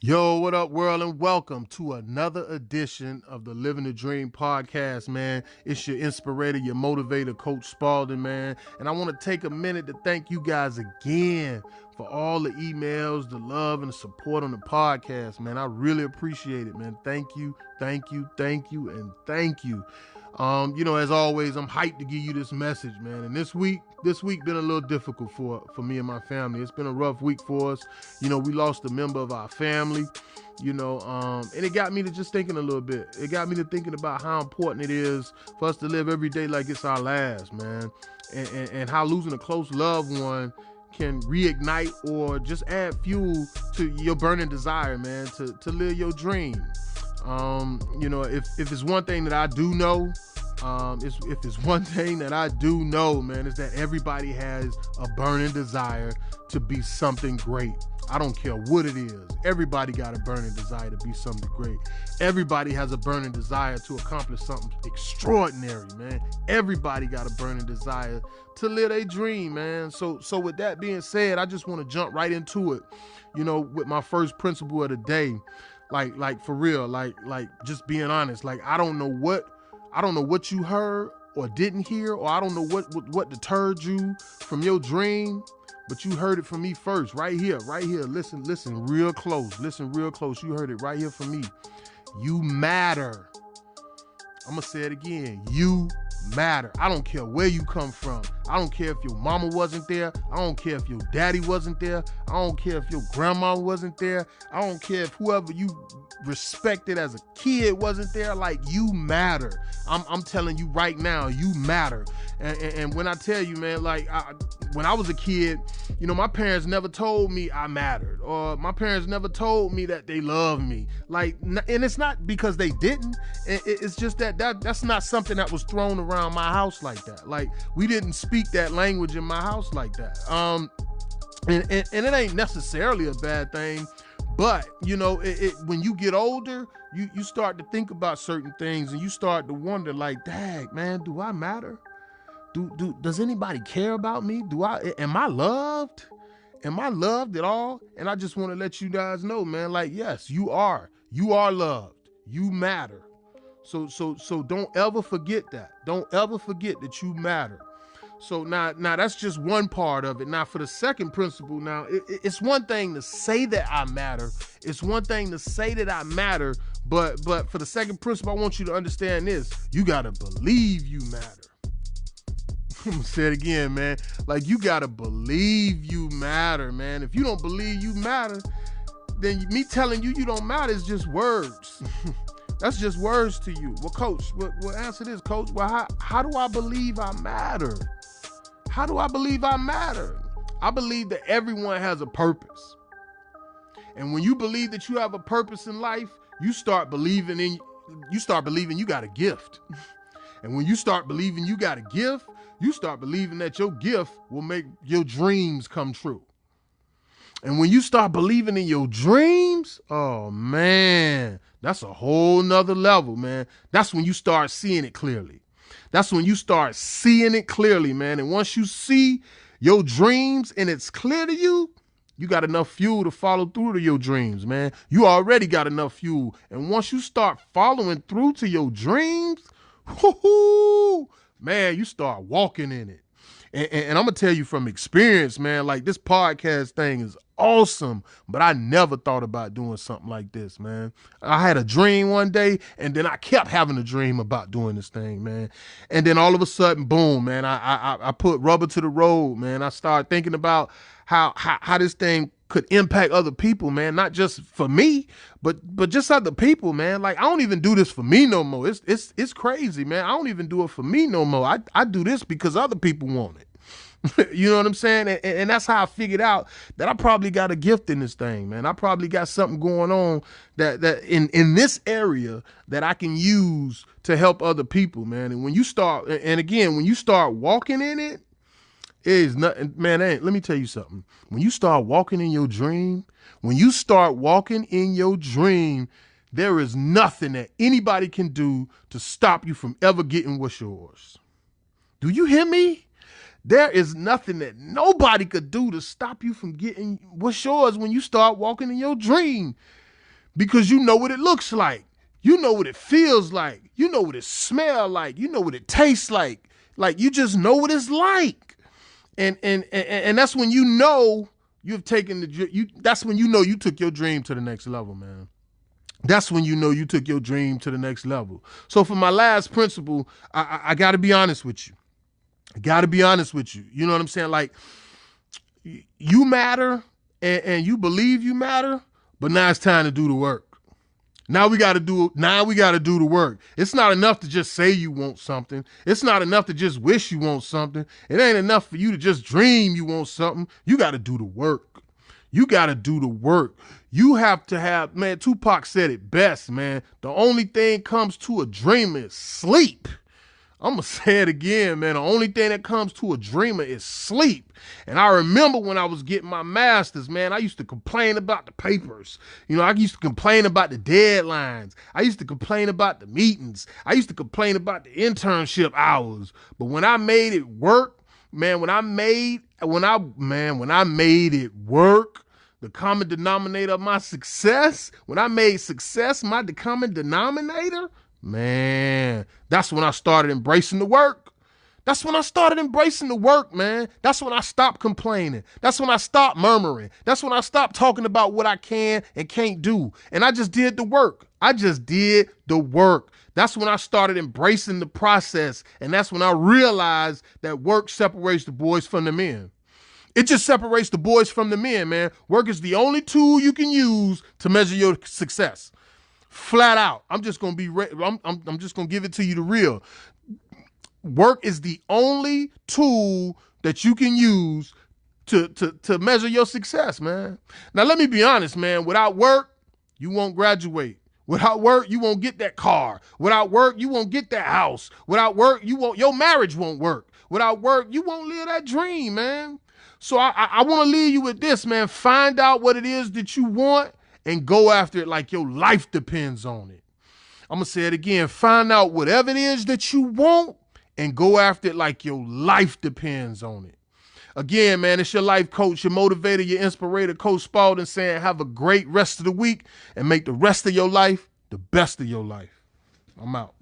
Yo, what up, world, and welcome to another edition of the Living the Dream podcast, man. It's your inspirator, your motivator, Coach Spalding, man. And I want to take a minute to thank you guys again for all the emails, the love, and the support on the podcast, man. I really appreciate it, man. Thank you, thank you, thank you, and thank you. As always, I'm hyped to give you this message, man. And this week been a little difficult for me and my family. It's been a rough week for us. We lost a member of our family, and it got me to just thinking a little bit. It got me to thinking about how important it is for us to live every day like it's our last, man. And how losing a close loved one can reignite or just add fuel to your burning desire, man, to live your dream. If it's one thing that I do know, if it's one thing that I do know, man, is that everybody has a burning desire to be something great. I don't care what it is. Everybody got a burning desire to be something great. Everybody has a burning desire to accomplish something extraordinary, man. Everybody got a burning desire to live a dream, man. So with that being said, I just want to jump right into it, with my first principle of the day. Like for real, like just being honest. Like I don't know what you heard or didn't hear, or I don't know what deterred you from your dream, but you heard it from me first, right here. Listen real close. You heard it right here from me. You matter. I'm gonna say it again. You matter. I don't care where you come from. I don't care if your mama wasn't there. I don't care if your daddy wasn't there. I don't care if your grandma wasn't there. I don't care if whoever you respected as a kid wasn't there. Like, you matter. I'm telling you right now, you matter. And when I tell you, man, when I was a kid, my parents never told me I mattered, or my parents never told me that they loved me. And it's not because they didn't. It's just that's not something that was thrown around my house like that. Like, we didn't speak that language in my house like that. And it ain't necessarily a bad thing. But, when you get older, you start to think about certain things, and you start to wonder, like, dang, man, do I matter? Does anybody care about me? Am I loved? Am I loved at all? And I just want to let you guys know, man, like, yes, you are. You are loved. You matter. So don't ever forget that. Don't ever forget that you matter. So now that's just one part of it. Now for the second principle, now it's one thing to say that I matter. It's one thing to say that I matter, but for the second principle, I want you to understand this. You gotta believe you matter. I'm gonna say it again, man. Like, you gotta believe you matter, man. If you don't believe you matter, then me telling you don't matter is just words. That's just words to you. Well, Coach, well, answer this, Coach. Well, how do I believe I matter? How do I believe I matter? I believe that everyone has a purpose. And when you believe that you have a purpose in life, you start believing you got a gift. And when you start believing you got a gift, you start believing that your gift will make your dreams come true. And when you start believing in your dreams, oh man, that's a whole nother level, man. That's when you start seeing it clearly. That's when you start seeing it clearly, man. And once you see your dreams and it's clear to you, you got enough fuel to follow through to your dreams, man. You already got enough fuel. And once you start following through to your dreams, man, you start walking in it. And I'm going to tell you from experience, man, like, this podcast thing is awesome, but I never thought about doing something like this, man. I had a dream one day, and then I kept having a dream about doing this thing, man. And then all of a sudden, boom, man, I put rubber to the road, man. I started thinking about how this thing could impact other people, man. Not just for me, but just other people, man. Like, I don't even do this for me no more. It's crazy, man. I don't even do it for me no more. I do this because other people want it. You know what I'm saying? And that's how I figured out that I probably got a gift in this thing, man. I probably got something going on that in this area that I can use to help other people, man. And when you start, and again, when you start walking in it, it is nothing, man. Let me tell you something. When you start walking in your dream, there is nothing that anybody can do to stop you from ever getting what's yours. Do you hear me? There is nothing that nobody could do to stop you from getting what's yours when you start walking in your dream. because you know what it looks like. You know what it feels like. You know what it smells like. You know what it tastes like. Like, you just know what it's like. And that's when you know you've taken that's when you know you took your dream to the next level, man. That's when you know you took your dream to the next level. So for my last principle, I got to be honest with you. I got to be honest with you. You know what I'm saying? Like, you matter and you believe you matter, but now it's time to do the work. Now we got to do the work. It's not enough to just say you want something. It's not enough to just wish you want something. It ain't enough for you to just dream you want something. You got to do the work. You got to do the work. You have to have, man, Tupac said it best, man. The only thing comes to a dreamer is sleep. I'm going to say it again, man. The only thing that comes to a dreamer is sleep. And I remember when I was getting my master's, man, I used to complain about the papers. You know, I used to complain about the deadlines. I used to complain about the meetings. I used to complain about the internship hours. But when I made it work, man, when I made it work, the common denominator of my success, when I made success my common denominator, man, that's when I started embracing the work. That's when I started embracing the work, man. That's when I stopped complaining. That's when I stopped murmuring. That's when I stopped talking about what I can and can't do. And I just did the work. I just did the work. That's when I started embracing the process. And that's when I realized that work separates the boys from the men. It just separates the boys from the men, man. Work is the only tool you can use to measure your success. Flat out. I'm just gonna I'm just gonna give it to you the real. Work is the only tool that you can use to measure your success, man. Now let me be honest, man. Without work, you won't graduate. Without work, you won't get that car. Without work, you won't get that house. Without work, your marriage won't work. Without work, you won't live that dream, man. So I want to leave you with this, man. Find out what it is that you want and go after it like your life depends on it. I'm going to say it again. Find out whatever it is that you want and go after it like your life depends on it. Again, man, it's your life coach, your motivator, your inspirator, Coach Spalding, saying have a great rest of the week and make the rest of your life the best of your life. I'm out.